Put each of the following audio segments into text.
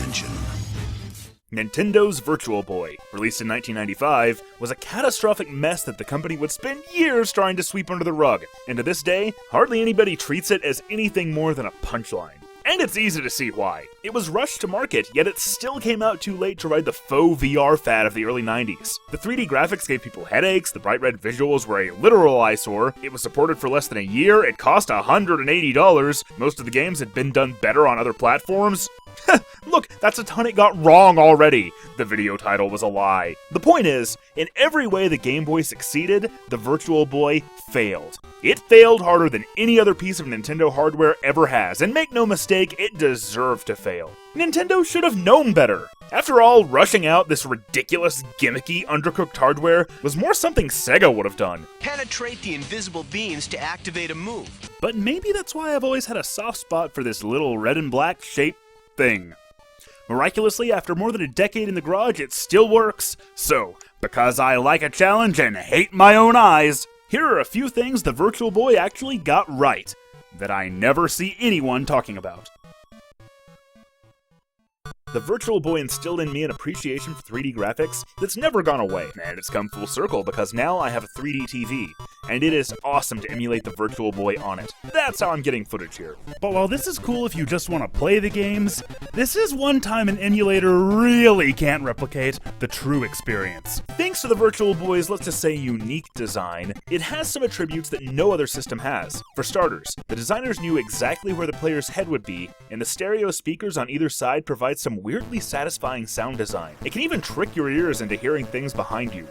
attention. Nintendo's Virtual Boy, released in 1995, was a catastrophic mess that the company would spend years trying to sweep under the rug, and to this day, hardly anybody treats it as anything more than a punchline. And it's easy to see why. It was rushed to market, yet it still came out too late to ride the faux VR fad of the early 90s. The 3D graphics gave people headaches, the bright red visuals were a literal eyesore, it was supported for less than a year, it cost $180, most of the games had been done better on other platforms. Look, that's a ton it got wrong already. The video title was a lie. The point is, in every way the Game Boy succeeded, the Virtual Boy failed. It failed harder than any other piece of Nintendo hardware ever has, and make no mistake, it deserved to fail. Nintendo should have known better. After all, rushing out this ridiculous, gimmicky, undercooked hardware was more something Sega would have done. Penetrate the invisible beams to activate a move. But maybe that's why I've always had a soft spot for this little red and black shaped thing. Miraculously, after more than a decade in the garage, it still works. So, because I like a challenge and hate my own eyes, here are a few things the Virtual Boy actually got right, that I never see anyone talking about. The Virtual Boy instilled in me an appreciation for 3D graphics that's never gone away, and it's come full circle because now I have a 3D TV, and it is awesome to emulate the Virtual Boy on it. That's how I'm getting footage here. But while this is cool if you just want to play the games, this is one time an emulator really can't replicate the true experience. Thanks to the Virtual Boy's, let's just say, unique design, it has some attributes that no other system has. For starters, the designers knew exactly where the player's head would be, and the stereo speakers on either side provide some weirdly satisfying sound design. It can even trick your ears into hearing things behind you.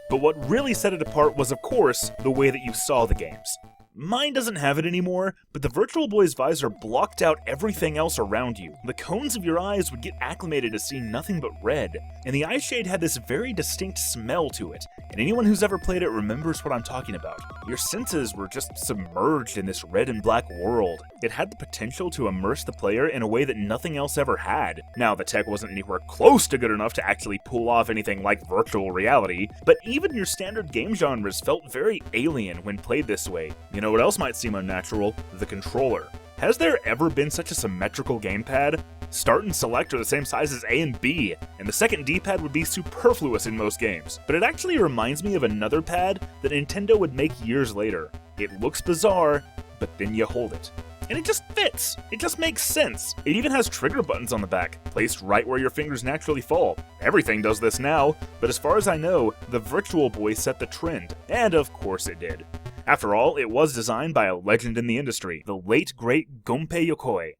But what really set it apart was, of course, the way that you saw the games. Mine doesn't have it anymore, but the Virtual Boy's visor blocked out everything else around you. The cones of your eyes would get acclimated to seeing nothing but red, and the eye shade had this very distinct smell to it, and anyone who's ever played it remembers what I'm talking about. Your senses were just submerged in this red and black world. It had the potential to immerse the player in a way that nothing else ever had. Now, the tech wasn't anywhere close to good enough to actually pull off anything like virtual reality, but even your standard game genres felt very alien when played this way. You know what else might seem unnatural? The controller. Has there ever been such a symmetrical gamepad? Start and select are the same size as A and B, and the second D-pad would be superfluous in most games. But it actually reminds me of another pad that Nintendo would make years later. It looks bizarre, but then you hold it. And it just fits. It just makes sense. It even has trigger buttons on the back, placed right where your fingers naturally fall. Everything does this now, but as far as I know, the Virtual Boy set the trend. And of course it did. After all, it was designed by a legend in the industry, the late great Gunpei Yokoi.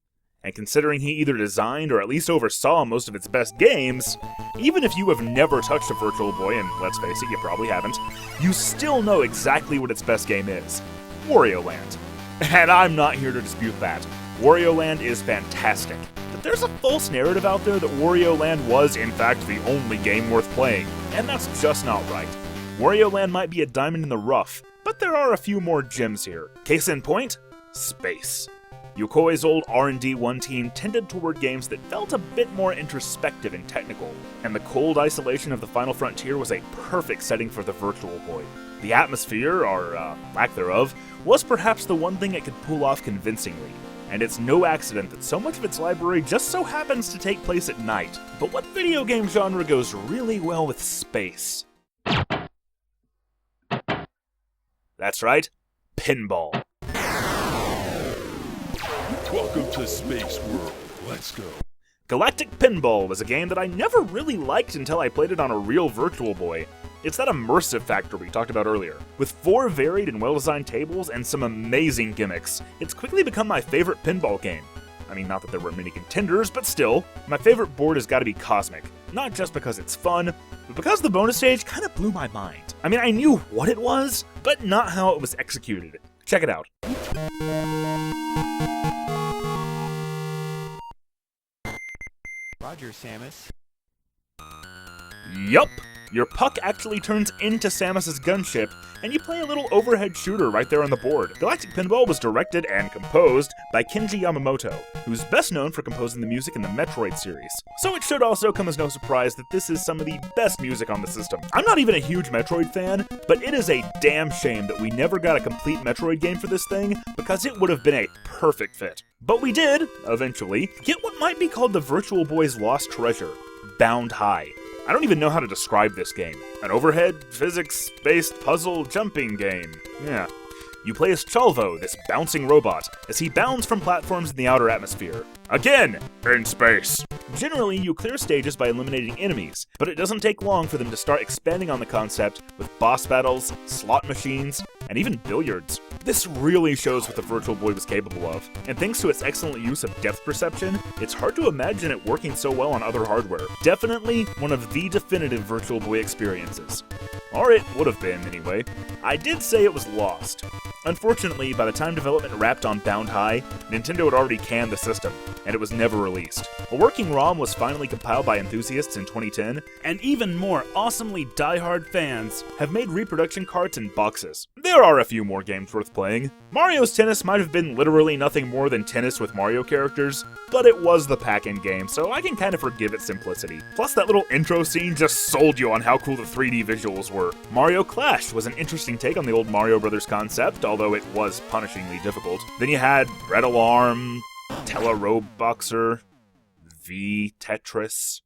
And considering he either designed or at least oversaw most of its best games, even if you have never touched a Virtual Boy, and let's face it, you probably haven't, you still know exactly what its best game is. Wario Land. And I'm not here to dispute that. Wario Land is fantastic. But there's a false narrative out there that Wario Land was, in fact, the only game worth playing. And that's just not right. Wario Land might be a diamond in the rough, but there are a few more gems here. Case in point, space. Yokoi's old R&D 1 team tended toward games that felt a bit more introspective and technical, and the cold isolation of the Final Frontier was a perfect setting for the Virtual Boy. The atmosphere, or lack thereof, was perhaps the one thing it could pull off convincingly, and it's no accident that so much of its library just so happens to take place at night. But what video game genre goes really well with space? That's right, pinball. Welcome to Space World. Let's go. Galactic Pinball was a game that I never really liked until I played it on a real Virtual Boy. It's that immersive factor we talked about earlier. With 4 varied and well-designed tables and some amazing gimmicks, it's quickly become my favorite pinball game. I mean, not that there were many contenders, but still, my favorite board has got to be Cosmic. Not just because it's fun, but because the bonus stage kind of blew my mind. I mean, I knew what it was, but not how it was executed. Check it out. Roger, Samus. Yup, Your puck actually turns into Samus's gunship, and you play a little overhead shooter right there on the board. Galactic Pinball was directed and composed by Kenji Yamamoto, who's best known for composing the music in the Metroid series. So it should also come as no surprise that this is some of the best music on the system. I'm not even a huge Metroid fan, but it is a damn shame that we never got a complete Metroid game for this thing, because it would have been a perfect fit. But we did, eventually, get what might be called the Virtual Boy's lost treasure, Bound High. I don't even know how to describe this game. An overhead, physics-based puzzle jumping game. Yeah. You play as Chalvo, this bouncing robot, as he bounds from platforms in the outer atmosphere. Again, in space. Generally, you clear stages by eliminating enemies, but it doesn't take long for them to start expanding on the concept with boss battles, slot machines, and even billiards. This really shows what the Virtual Boy was capable of, and thanks to its excellent use of depth perception, it's hard to imagine it working so well on other hardware. Definitely one of the definitive Virtual Boy experiences. Or it would have been, anyway. I did say it was lost. Unfortunately, by the time development wrapped on Bound High, Nintendo had already canned the system, and it was never released. A working ROM was finally compiled by enthusiasts in 2010, and even more awesomely diehard fans have made reproduction carts and boxes. There are a few more games worth playing. Mario's Tennis might have been literally nothing more than tennis with Mario characters, but it was the pack-in game, so I can kind of forgive its simplicity. Plus, that little intro scene just sold you on how cool the 3D visuals were. Mario Clash was an interesting take on the old Mario Brothers concept, although it was punishingly difficult. Then you had Red Alarm, Tele-Roboxer, V Tetris.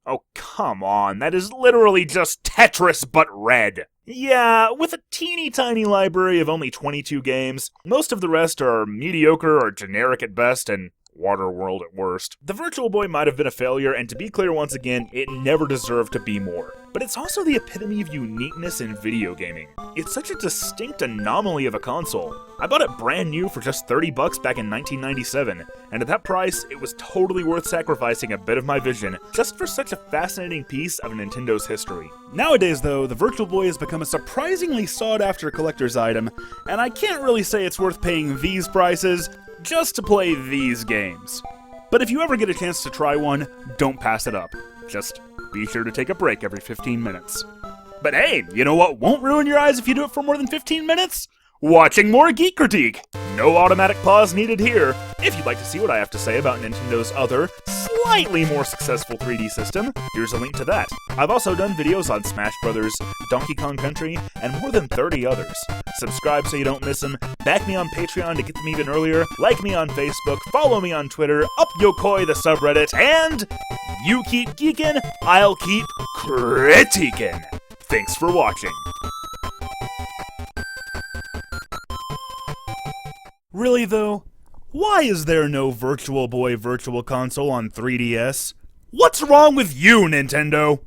Oh, come on, that is literally just Tetris but red. Yeah, with a teeny tiny library of only 22 games, most of the rest are mediocre or generic at best, and Waterworld at worst. The Virtual Boy might have been a failure, and to be clear once again, it never deserved to be more. But it's also the epitome of uniqueness in video gaming. It's such a distinct anomaly of a console. I bought it brand new for just $30 back in 1997, and at that price, it was totally worth sacrificing a bit of my vision just for such a fascinating piece of Nintendo's history. Nowadays, though, the Virtual Boy has become a surprisingly sought-after collector's item, and I can't really say it's worth paying these prices just to play these games. But if you ever get a chance to try one, don't pass it up. Just be sure to take a break every 15 minutes. But hey, you know what won't ruin your eyes if you do it for more than 15 minutes? Watching more Geek Critique! No automatic pause needed here. If you'd like to see what I have to say about Nintendo's other, slightly more successful 3D system, here's a link to that. I've also done videos on Smash Bros., Donkey Kong Country, and more than 30 others. Subscribe so you don't miss them, back me on Patreon to get them even earlier, like me on Facebook, follow me on Twitter, up Yokoi the subreddit, and you keep geekin', I'll keep critiquin'. Thanks for watching. Really though, why is there no Virtual Boy Virtual Console on 3DS? What's wrong with you, Nintendo?